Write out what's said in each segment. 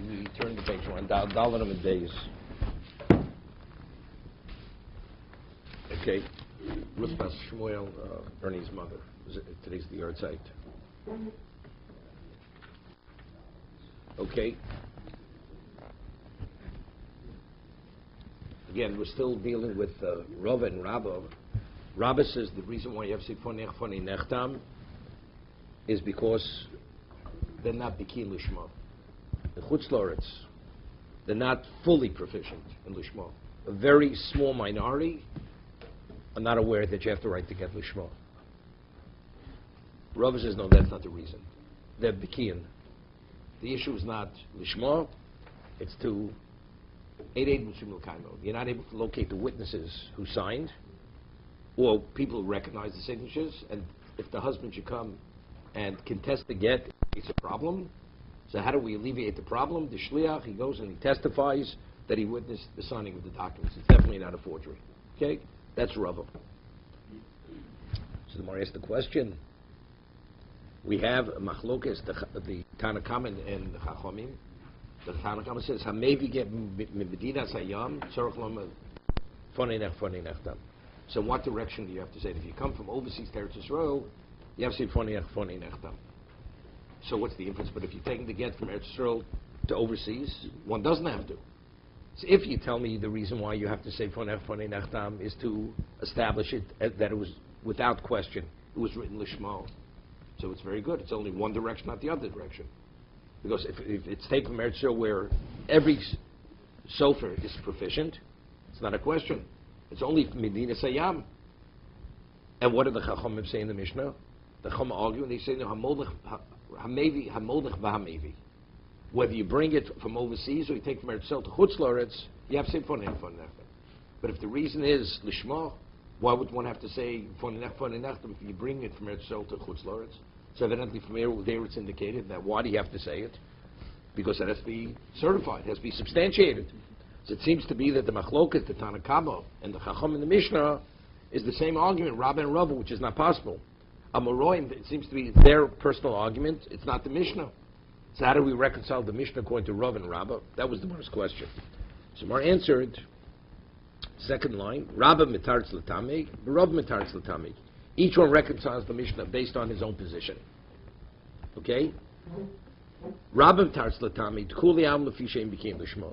we turn the page one, Dalit and days. Okay, Ruth Bas Shmuel, Ernie's mother. Today's the yard site. Okay. Again, we're still dealing with Rava and Rabba. Rabba says the reason why you have Sifon Nechfoni Nechtam is because they're not Biki Lishma. The Chutz Loretz, they're not fully proficient in Lishma. A very small minority are not aware that you have the right to get Lishma. Rabba says, no, that's not the reason. They're Bikian. The issue is not Lishma, it's to you're not able to locate the witnesses who signed, or people who recognize the signatures, and if the husband should come and contest the get, it's a problem. So how do we alleviate the problem? The shliach, he goes and he testifies that he witnessed the signing of the documents. It's definitely not a forgery. Okay? That's Rava. So the Gemara asks the question. We have machlokes, the Tanakam and the Chachamim. The Tanakam says, "Hamevi get medina sayam tzorach lom fonei nechtam." So, what direction do you have to say? If you come from overseas to Eretz Yisrael, you have to say fonei nechtam. So, what's the inference? But if you're taking the get from Eretz Yisrael to overseas, one doesn't have to. So, if you tell me the reason why you have to say fonei nechtam is to establish it that it was without question, it was written lishma. So it's very good. It's only one direction, not the other direction. Because if it's taken from Eretz Yisrael where every sofer is proficient, it's not a question. It's only Medina Sayam. And what do the Chachamim say in the Mishnah? The Chachamim argue and they say, no, Hamevi v'Hamevi. Whether you bring it from overseas or you take from Eretz Yisrael to Chutz Loretz, you have to say Fonei Nechtam. But if the reason is Lishma, why would one have to say Fonei Nechtam if you bring it from Eretz Yisrael to Chutz Loretz? So evidently from there it's indicated that why do you have to say it? Because it has to be certified, it has to be substantiated. So it seems to be that the Machloket, the Tanakama, and the Chacham in the Mishnah is the same argument, Rabba and Rava, which is not possible. Amoraim, it seems to be their personal argument, it's not the Mishnah. So how do we reconcile the Mishnah according to Rava and Rabba? That was the first question. So Mar answered, second line, Rabba mitarz l'tamei, Rava mitarz l'tamei. Each one reconciles the Mishnah based on his own position. Okay? Rabbi Tarz Latami, Tkuli Am Lefishem became Lishma.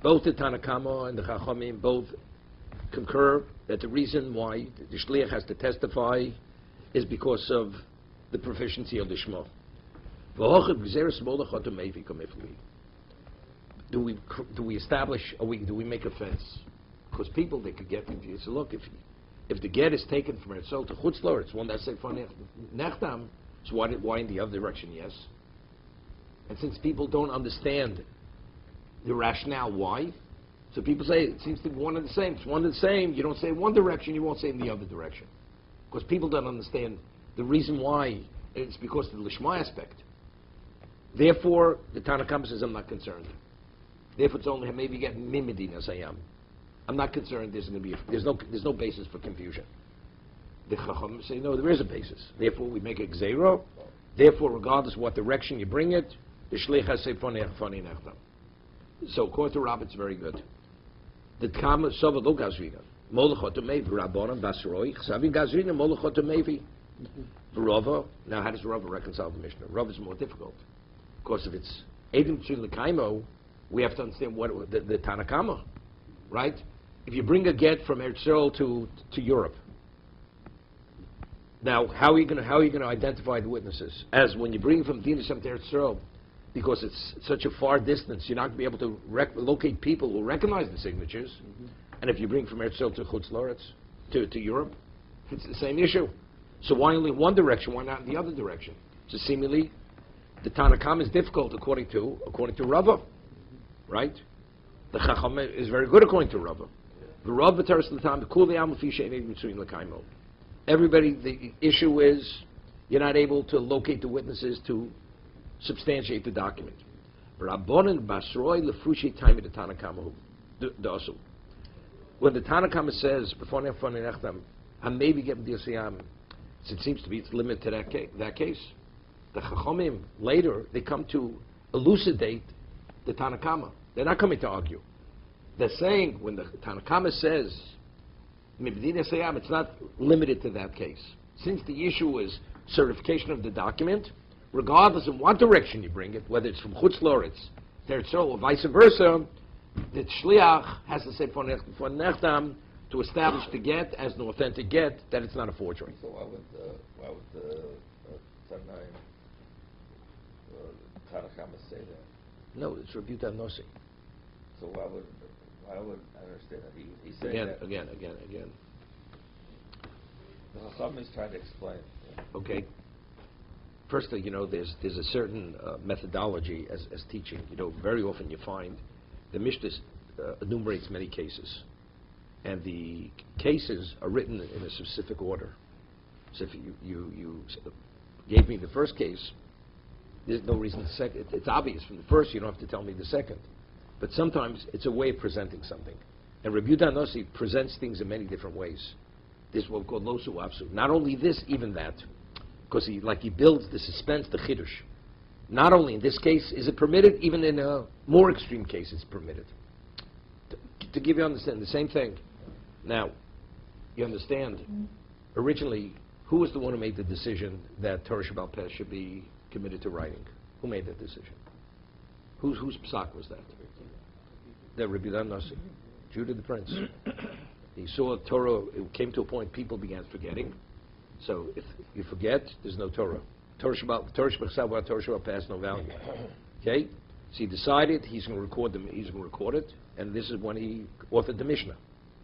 Both the Tanakama and the Chachamim both concur that the reason why the Shliach has to testify is because of the proficiency of the Shema. Do we establish, do we make a fence? Because people, they could get confused. So look, if the get is taken from Eretz Yisrael to Chutz Loretz, one that's say Fonei Nechtam, so why in the other direction? Yes. And since people don't understand the rationale why, so people say it seems to be one and the same. It's one and the same. You don't say in one direction, you won't say in the other direction, because people don't understand the reason why. It's because of the Lishma aspect. Therefore, the Tanakh says, I'm not concerned. Therefore, it's only maybe get Mimedina Sayam. I'm not concerned. There's no basis for confusion. The Chacham say no, there is a basis. Therefore, we make a gzeiro. Therefore, regardless of what direction you bring it, the shliach has say fonei nechtam. So, according to Rabbi, it's very good. The Kama Sova lo Gazrina Molachot Mevi Rabbanan Basroi Chsavin Gazrina Molachot Mevi Rava. Now, how does Rava reconcile the Mishnah? Rava is more difficult. Of course, if it's Edim Tzin L'Kaimo, we have to understand what the Tanakama, right? If you bring a get from Eretz Yisrael to Europe, now how are you going to identify the witnesses? As when you bring from Medina to Eretz Yisrael, because it's such a far distance, you're not going to be able to locate people who recognize the signatures. Mm-hmm. And if you bring from Eretz Yisrael to Chutz Loretz, to Europe, it's the same issue. So why only one direction? Why not in the other direction? So seemingly, the Tanakam is difficult according to Rava, right? The Chacham is very good according to Rava. Everybody, the issue is you're not able to locate the witnesses to substantiate the document. When the Tanakama says, it seems to be it's limited to that case. The Chachamim later, they come to elucidate the Tanakama. They're not coming to argue. They're saying when the Tanakama says Mibdina Sayam, it's not limited to that case. Since the issue is certification of the document, regardless of what direction you bring it, whether it's from Chutz Loretz, Teretz or vice versa, the Shliach has to say for Nechtam to establish the get as an authentic get that it's not a forgery. So why would the Tanai Tanakama say that? No, it's Rebuta Nosi. So why would I understand that? He's saying Again, that. Again. The Chacham is trying to explain. Okay. Firstly, there's a certain methodology as teaching. Very often you find the Mishnah enumerates many cases, and the cases are written in a specific order. So if you gave me the first case, there's no reason the second. It's obvious from the first. You don't have to tell me the second. But sometimes it's a way of presenting something. And Rabbi Yehuda Nossi presents things in many different ways. This is what we call losu apsu. Not only this, even that. Because he builds the suspense, the chiddush. Not only in this case is it permitted, even in a more extreme case it's permitted. To give you understand, the same thing. Now, you understand, originally, who was the one who made the decision that Torah Sheba'al Peh should be committed to writing? Who made that decision? Whose psak was that? The Rabbi Yehuda Nossi, Judah the Prince. He saw Torah, it came to a point people began forgetting. So if you forget, there's no Torah. Torah Sheba'al Peh has no value. Okay? So he decided he's going to record it, and this is when he authored the Mishnah.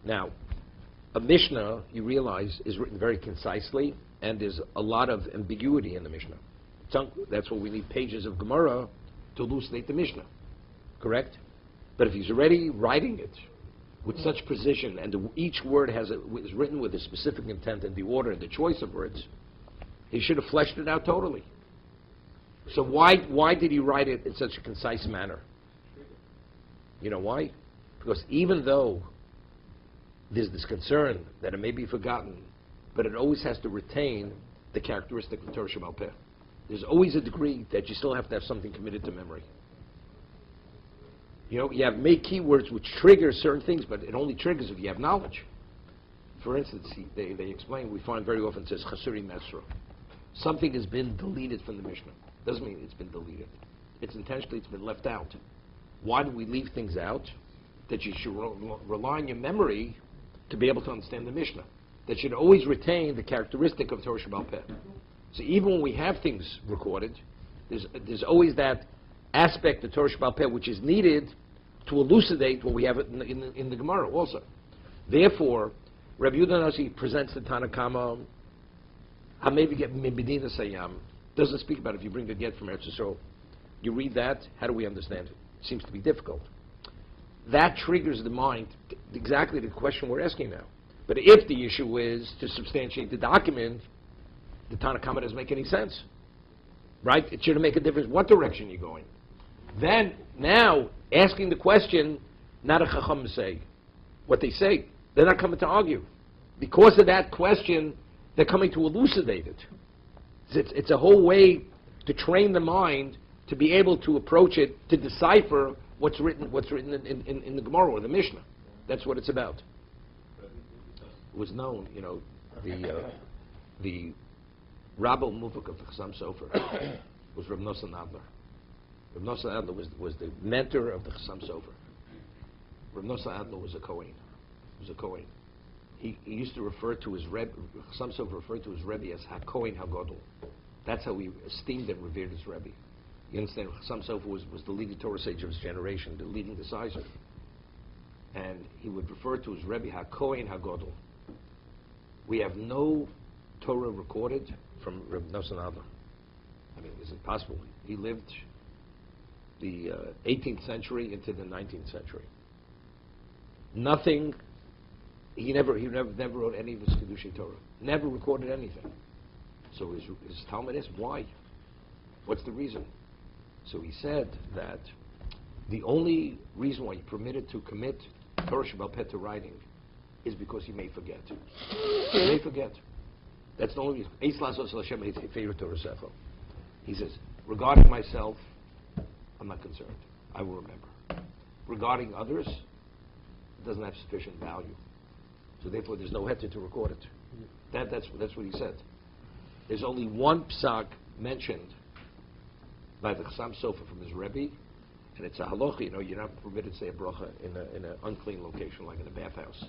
Now, a Mishnah, you realize, is written very concisely, and there's a lot of ambiguity in the Mishnah. That's why we need pages of Gemara to elucidate the Mishnah. Correct? But if he's already writing it with such precision, and each word is written with a specific intent and the order and the choice of words, he should have fleshed it out totally. So why did he write it in such a concise manner? You know why? Because even though there's this concern that it may be forgotten, but it always has to retain the characteristic of Torah Sheba'al Peh. There's always a degree that you still have to have something committed to memory. You have make keywords which trigger certain things, but it only triggers if you have knowledge. For instance, they explain, we find very often it says Chasuri Mesra. Something has been deleted from the Mishnah. Doesn't mean it's been deleted. It's been left out. Why do we leave things out? That you should rely on your memory to be able to understand the Mishnah. That should always retain the characteristic of Torah Sheba'al Peh. So even when we have things recorded, there's always that aspect of Torah Sheba'al Peh which is needed to elucidate what we have in the Gemara also. Therefore, Rabbi Yehuda Nossi presents the Tanakama, Hamevi get Mibdina Sayam, doesn't speak about it. If you bring the get from Eretz Yisrael, you read that, how do we understand it? It seems to be difficult. That triggers the mind, exactly the question we're asking now. But if the issue is to substantiate the document, the Tanakama doesn't make any sense. Right? It shouldn't make a difference what direction you're going. Then, now, asking the question, not a Chacham say. What they say, they're not coming to argue. Because of that question, they're coming to elucidate it. It's a whole way to train the mind to be able to approach it, to decipher what's written in the Gemara or the Mishnah. That's what it's about. It was known, the Rabbi Mufak of the Chassam Sofer was Reb Nosson Adler. Reb Nosson Adler was the mentor of the Chassam Sofer. Reb Nosson Adler was a Kohen. He used to refer to his Rebbe, Chassam Sofer referred to his Rebbe as HaKohen HaGodol. That's how he esteemed and revered his Rebbe. You understand, Chassam Sofer was the leading Torah sage of his generation, the leading decider. And he would refer to his Rebbe HaKohen HaGodol. We have no Torah recorded from Reb Nosson Adler. I mean, is it possible? He lived the 18th century into the 19th century. Nothing. He never wrote any of his Kedushin Torah. Never recorded anything. So his Talmud asked, why? What's the reason? So he said that the only reason why he permitted to commit Torah Sheba'al Peh to writing is because he may forget. He may forget. That's the only reason. He says, regarding myself, I'm not concerned. I will remember. Regarding others, it doesn't have sufficient value. So therefore, there's no heter to record it. That's what he said. There's only one psak mentioned by the Chassam Sofer from his Rebbe, and it's a halacha. You're not permitted to say a bracha in an unclean location, like in a bathhouse.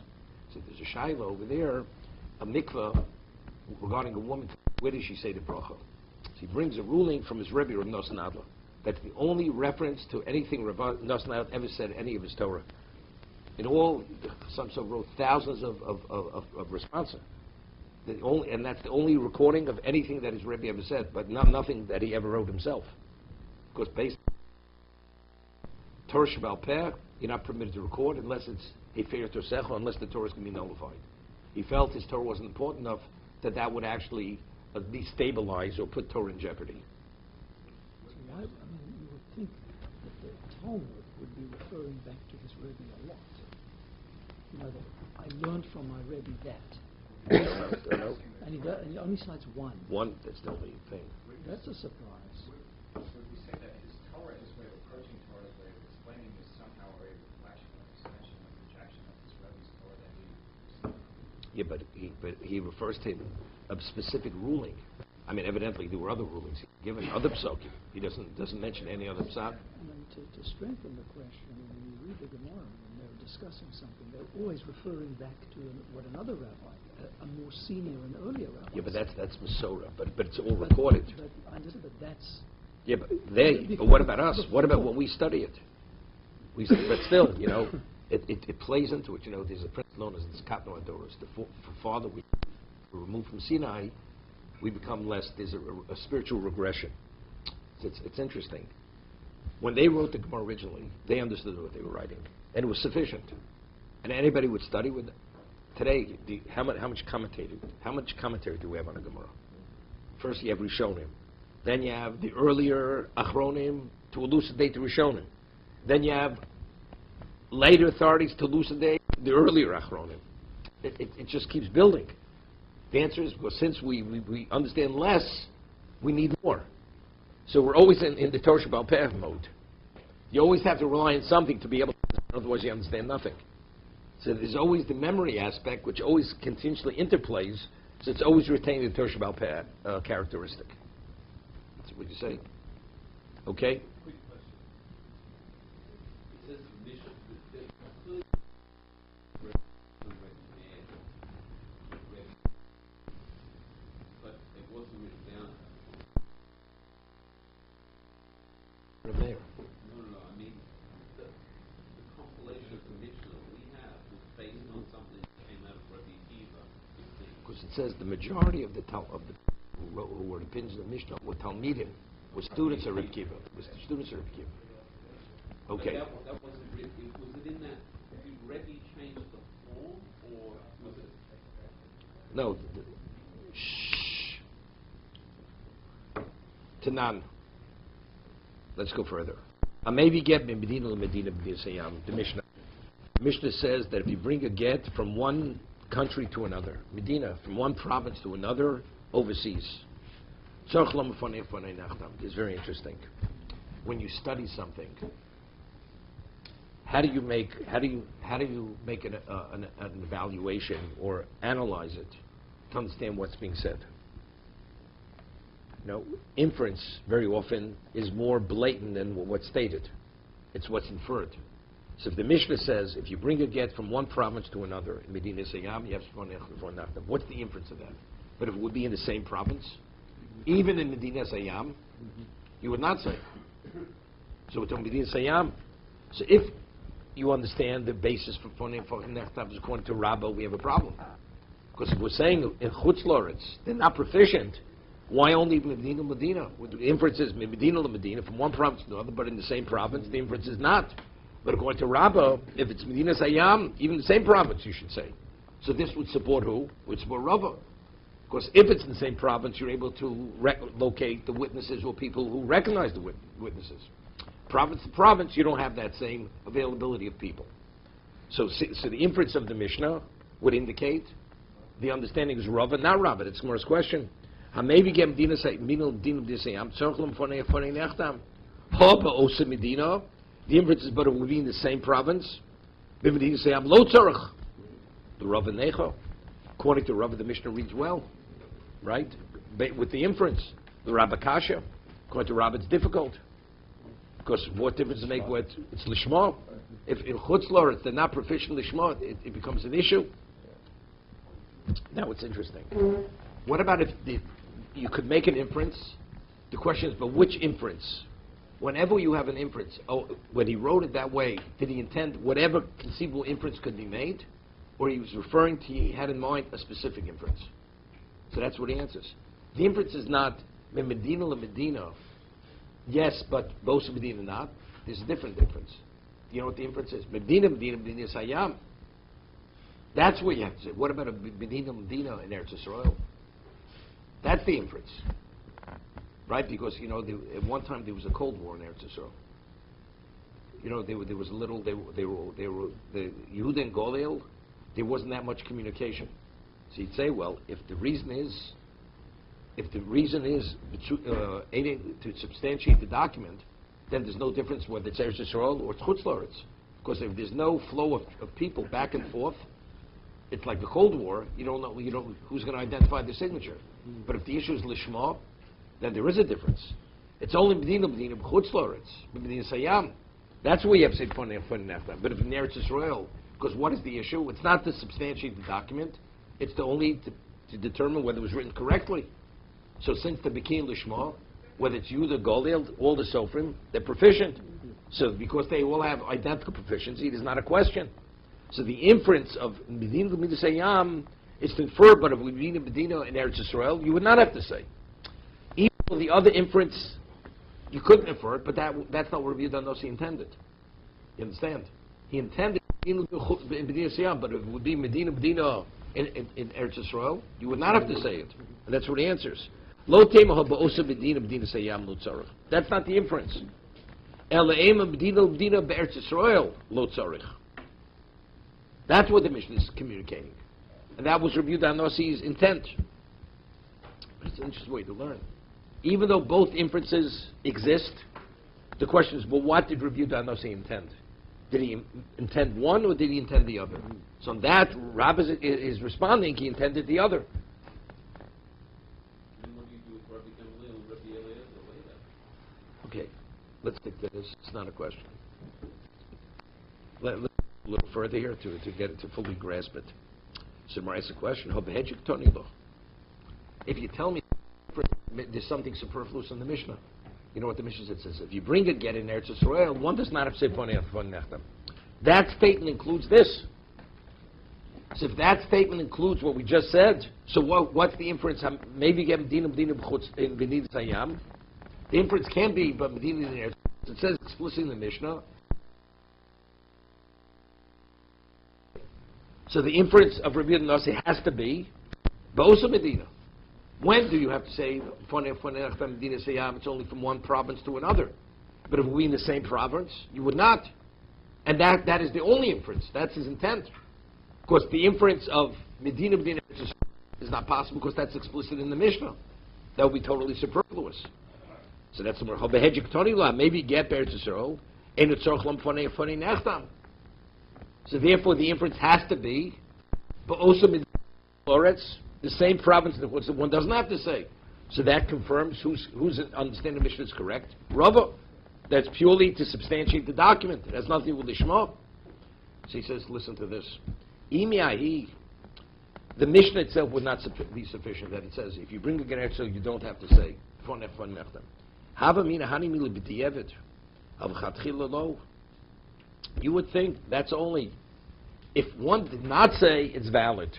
So there's a shaila over there, a mikveh, regarding a woman. Where does she say the bracha? So he brings a ruling from his Rebbe, Rav Nosson Adler. That's the only reference to anything Rav Nosson Adler ever said in any of his Torah. In all, some wrote thousands of responses. And that's the only recording of anything that his Rebbe ever said, but nothing that he ever wrote himself. Because based on Torah Shebal Peh, you're not permitted to record unless it's a fair Tosecha, unless the Torah is going to be nullified. He felt his Torah wasn't important enough that would actually destabilize or put Torah in jeopardy. So why, you would think that the Talmud would be referring back to his Rebbe a lot. That I learned from my Rebbe that. And he only cites one. One, that's the only thing. That's a surprise. So we say that his Torah, his way of approaching Torah, his way of explaining is somehow a reflection of extension of rejection of his Rebbe's Torah that he Yeah, but he refers to a specific ruling. I mean, evidently there were other rulings given, other psakim. He doesn't mention any other psak. And then to strengthen the question, when you read the Gemara and they're discussing something, they're always referring back to what another rabbi, a more senior and earlier rabbi. Yeah, but that's Masorah. But it's all recorded. But I understand, but that's. Yeah, but But what about us? What about when we study it? But still, it plays into it. There's a principle known as the Skatno Adoros. The farther we remove from Sinai, we become less. There's a spiritual regression. It's interesting. When they wrote the Gemara originally, they understood what they were writing, and it was sufficient. And anybody would study with it. Today, how much commentary do we have on a Gemara? First, you have Rishonim. Then you have the earlier Achronim to elucidate the Rishonim. Then you have later authorities to elucidate the earlier Achronim. It just keeps building. The answer is, because since we understand less, we need more. So we're always in the Torah Shebal Peh mode. You always have to rely on something to be able to understand, otherwise you understand nothing. So there's always the memory aspect, which always continuously interplays, so it's always retaining the Torah Shebal Peh characteristic. That's what you say. Okay? Quick question. It says the mission, clearly but it wasn't written down. There. No, I mean, the compilation of the Mishnah we have was based on something that came out of Rabbi Akiva. Because it says the majority of the who were the opinions of the Mishnah were Talmidim, were students of Rabbi Akiva. Okay. But that wasn't written. Was it in that? Did Rebbe change the form, or was it? No. Tanan. Let's go further. Maybe get Medina Medina Sayam. The Mishnah. The Mishnah says that if you bring a get from one country to another, Medina, from one province to another, overseas. It's very interesting. When you study something, how do you make an evaluation or analyze it to understand what's being said? Inference very often is more blatant than what's stated. It's what's inferred. So if the Mishnah says, if you bring a get from one province to another, in Medina Sayam, you have what's the inference of that? But if it would be in the same province, even in Medina Sayam, you would not say. So we're talking Medina Sayam. So if you understand the basis for Nechtav is according to Rabbah, we have a problem. Because if we're saying in Chutz Loretz, they're not proficient, why only Medina Medina? The inference is Medina Medina from one province to another, but in the same province, the inference is not. But according to Rabbah, if it's Medina Sayam, even the same province, you should say. So this would support who? Would support Rabbah. Because if it's in the same province, you're able to locate the witnesses or people who recognize the witnesses. Province to province, you don't have that same availability of people. So the inference of the Mishnah would indicate the understanding is Rabbah, not Rabbah. It's Gemara's question. Maybe get Medina Sayam, Tzorchlam Fonei Nechtam. Haba Osa Medina. The inference is, but it would be in the same province. B'medina sayam lo tzarech. The Rav Necho, according to Rav, the Mishnah reads well, right? With the inference, the Rabbi Kasha, according to Rav, it's difficult. Because what difference does it make what it's lishma? If in Chutz La'aretz they're not proficient lishma, it becomes an issue. Now it's interesting. What about if you could make an inference? The question is, but which inference? Whenever you have an inference, when he wrote it that way, did he intend whatever conceivable inference could be made? Or he was referring to, he had in mind a specific inference? So that's what he answers. The inference is not Medina la Medina. Yes, but both Medina not. There's a different difference. You know what the inference is? Medina Sayam. That's what you have to say. What about a Medina in Eretz Yisrael? That's the inference. Right? Because, at one time there was a Cold War in Eretz Yisrael. There was a little, the Yehuda and Golil, there wasn't that much communication. So you'd say, well, if the reason is to substantiate the document, then there's no difference whether it's Eretz Yisrael or it's Chutz La'aretz. Because if there's no flow of people back and forth, it's like the Cold War. You don't know who's going to identify the signature. But if the issue is Lishma, then there is a difference. It's only Medina Chutz La'aretz, Medina Sayam. That's where you have to say Fonei Nechtam. But if in Eretz Yisrael, because what is the issue? It's not to substantiate the document. It's to determine whether it was written correctly. So since the Bekin Lishma, whether it's you, the Golil, all the Sofrim, they're proficient. So because they all have identical proficiency, there's not a question. So the inference of Medina Sayam is to infer, but if we mean Medina in Eretz Yisrael, you would not have to say. Even though the other inference, you couldn't infer it, but that's not what Rabbi Kalatsky intended. You understand? He intended Medina Sayam, but if it would be Medina in Eretz Yisrael, you would not have to say it. And that's what he answers. Lo temaha ba'osa Medina Sayam lo tzarech. That's not the inference. Ela Medina be'eretz Yisrael lo tzarech. That's what the Mishnah is communicating. And that was Rabbi Kalatsky's intent. But it's an interesting way to learn. Even though both inferences exist, the question is, well, what did Rabbi Kalatsky intend? Did he intend one or did he intend the other? So on that, Rab is responding, he intended the other. And what do you do with Rabbi Gamliel and Rabbi Eliezer later? Okay, let's stick to this. It's not a question. Let's go a little further here to get it to fully grasp it. So, Mara, a question. If you tell me there's something superfluous in the Mishnah, you know what the Mishnah says? If you bring a get in Eretz Yisrael, one does not have to say Fonei Nechtam. That statement includes this. So if that statement includes what we just said, so what's the inference? Maybe get Medina in Medina Sayam. The inference can be, but Medina in Eretz. It says explicitly in the Mishnah. So the inference of Rabbi Kalatsky has to be, but also Medina. When do you have to say Fonei Nechtam Medina Sayam? It's only from one province to another. But if we're in the same province, you would not. And that is the only inference. That's his intent. Of course, the inference of Medina is not possible because that's explicit in the Mishnah. That would be totally superfluous. So that's the word. Maybe get Eretz Yisrael. So therefore, the inference has to be, but also Medina the same province that one doesn't have to say. So that confirms whose understanding of Mishnah is correct. Rava. That's purely to substantiate the document. It has nothing with Lishma. So he says, listen to this. The Mishnah itself would not be sufficient. That it says, if you bring a Gerech, so you don't have to say, you would think that's only, if one did not say it's valid,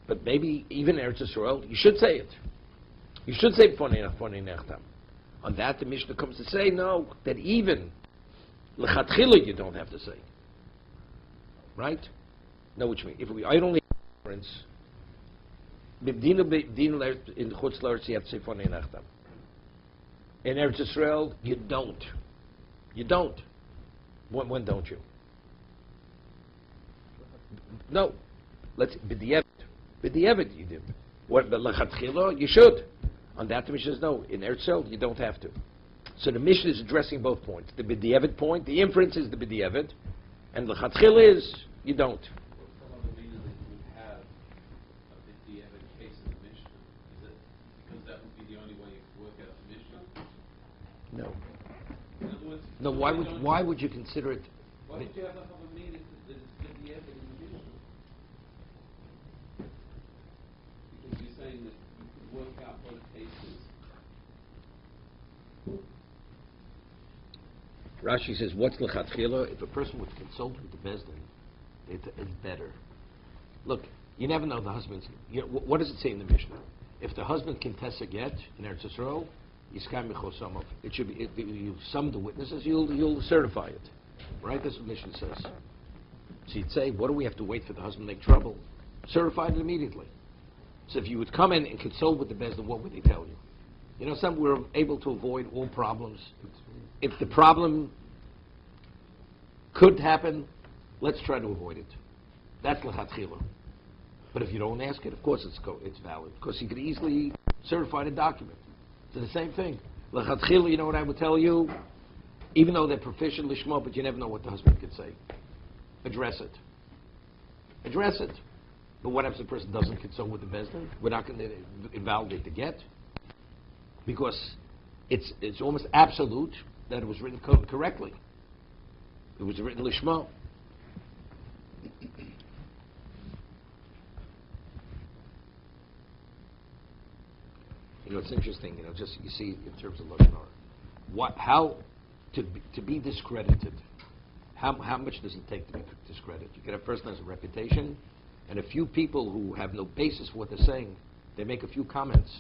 but maybe even Eretz Yisrael, you should say it. You should say Fonei Nechtam. On that, the Mishnah comes to say, no, that even L'chatchila you don't have to say. Right? No, which means, if we only have difference, in Chutz La'aretz you have to say Fonei Nechtam. In Eretz Yisrael, you don't. You don't. When don't you? No. Let's B'di'evet you do. What? But L'chatchila you should. On that, the Mishnah says no. In Eretz Yisrael, you don't have to. So the Mishnah is addressing both points. The b'di'evet point, the inference is the b'di'evet, and the chatchila is you don't. What other reason that you would have a b'di'evet case in the Mishnah? Is it because that would be the only way you could work out the Mishnah? No. In other words, No, why would you consider it? why would you have a meaning that it's b'di'evet in the Mishnah? Because you're saying that you could work out both cases. Rashi says, what's l'chatchila? If a person would consult with the Bezdin, it's better. Look, you never know the husband's... what does it say in the Mishnah? If the husband contests a get in Eretz Yisrael, Yiskam Michosamov. It should be, you sum the witnesses, you'll certify it. Right? That's what the Mishnah says. So you'd say, what do we have to wait for the husband to make trouble? Certify it immediately. So if you would come in and consult with the Bezdin, what would they tell you? You know, we're able to avoid all problems. If the problem could happen, let's try to avoid it. That's l'chatchila. But if you don't ask it, of course it's valid, because you could easily certify the document. It's the same thing. L'chatchila, you know what I would tell you? Even though they're proficient lishma, but you never know what the husband could say. Address it. Address it. But what happens if the person doesn't consult with the bezdin? We're not going to invalidate the get, because it's almost absolute that it was written correctly. It was written lishma. You know, it's interesting. You know, just you see in terms of lashon hara, how to be discredited. How much does it take to be discredited? You get a person has a reputation, and a few people who have no basis for what they're saying, they make a few comments.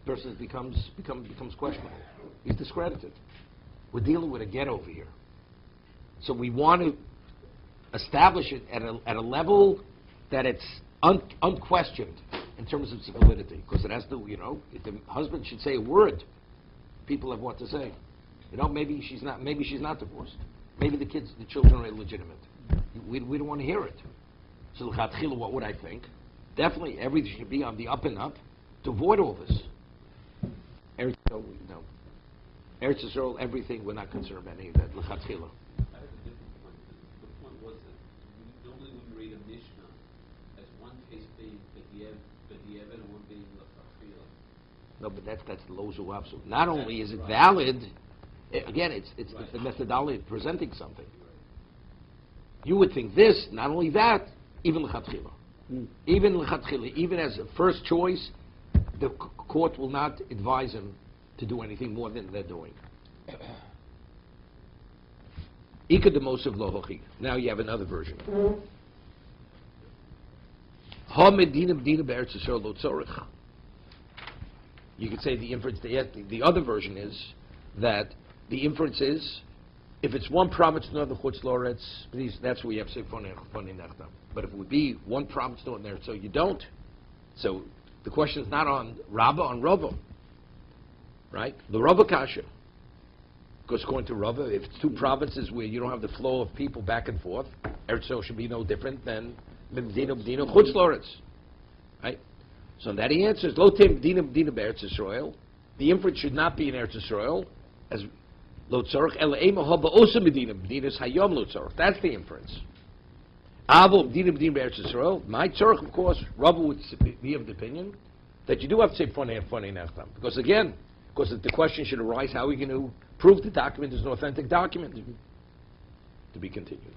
The person becomes questionable. He's discredited. We're dealing with a get over here. So we want to establish it at a level that it's unquestioned in terms of its validity, because it has to, you know, if the husband should say a word, people have what to say. You know, maybe she's not divorced. Maybe the children are illegitimate. We don't want to hear it. So l'chatchila, what would I think? Definitely everything should be on the up and up to avoid all this. Eretz Yisrael, everything, we're not concerned about any of that. L'chatchila. I have a different point. The point was that normally when you read a Mishnah, as one case being b'di'evet and one being l'chatchila. No, but that's lo zuavsu. Not only is it valid, again, it's Right. the methodology of presenting something. You would think this, not only that, even l'chatchila. Even l'chatchila, even as a first choice, the court will not advise him to do anything more than they're doing. Ika de Moshe Lohochi. Now you have another version. Ha medina b'dina be'eretz Yisrael lo tzorich. You could say the inference. The other version is that the inference is, if it's one province to another chutz loretz, that's where you have sifoni nechtam. But if it would be one province to another, so you don't. So the question is not on Rabba, on Rava. Right? The Rava kasha. Because according to Rava, if it's two provinces where you don't have the flow of people back and forth, Eretz Yisrael should be no different than Medina Chutz Loretz. Right? So that he answers, Lo Tem Medina Be'eretz Yisrael. The inference should not be in Eretz Yisrael, as Lo Tzorach, Ela Ema Haba Osa Medina. Medina's Hayom Lo Tzorach. That's the inference. Avo Medina Be'eretz Yisrael. My Tzorach, of course, Rava would be of the opinion that you do have to say Fonei Nechtam. Because again, the question should arise, how are we going to prove the document is an authentic document? To be continued.